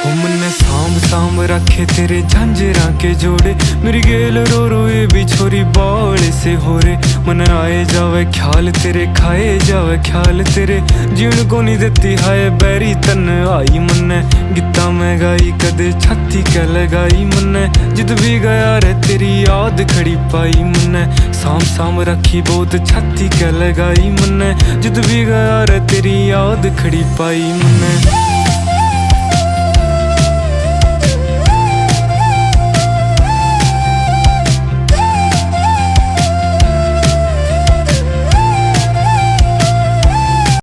हो मन्ने सांभ सांभ रखे तेरे झांझरा के जोड़े, मेरी गेल रो रो ये भी छोरी बाल से हो रे। मन आए जावे ख्याल तेरे, खाए जावे ख्याल तेरे, जीण को नहीं देती हाय बैरी तन आई। मन्ने गीता मैं गाई कदे छाती कै लगाई, मन्ने जिद भी गया रे तेरी याद खड़ी पाई। मन्ने सांभ सांभ रखी बहुत छाती कै लगाई, मन्ने जिद भी गया रे तेरी याद खड़ी पाई। मन्ने